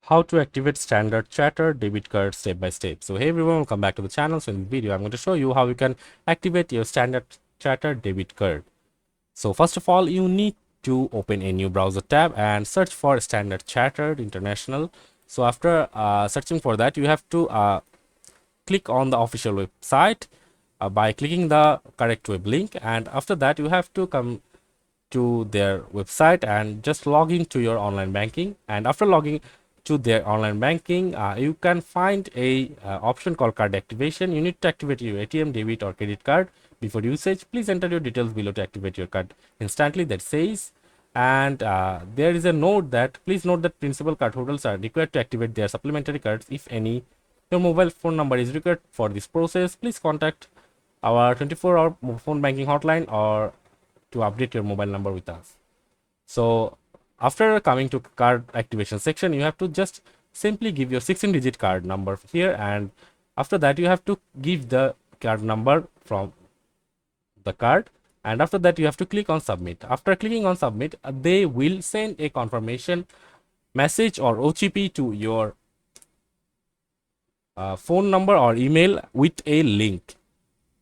How to activate standard chatter debit card step by step. So hey everyone, welcome back to the channel. So in this video I'm going to show you how you can activate your standard chatter debit card. So first of all, you need to open a new browser tab and search for standard chartered international. So after searching for that, you have to click on the official website by clicking the correct web link, and after that you have to come to their website and just log into your online banking. And after logging to their online banking, you can find a option called card activation. You need to activate your ATM, debit or credit card before usage. Please enter your details below to activate your card instantly, that says. And there is a note that please note that principal cardholders are required to activate their supplementary cards if any. Your mobile phone number is required for this process. Please contact our 24-hour phone banking hotline or to update your mobile number with us. So after coming to card activation section, you have to just simply give your 16-digit card number here, and after that you have to give the card number from the card, and after that you have to click on submit. After clicking on submit, they will send a confirmation message or OTP to your phone number or email with a link.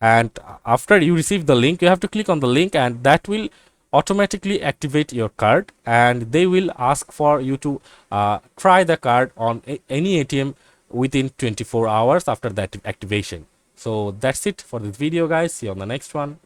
And after you receive the link, you have to click on the link, and that will automatically activate your card, and they will ask for you to try the card on any ATM within 24 hours after that activation. So that's it for this video, guys. See you on the next one.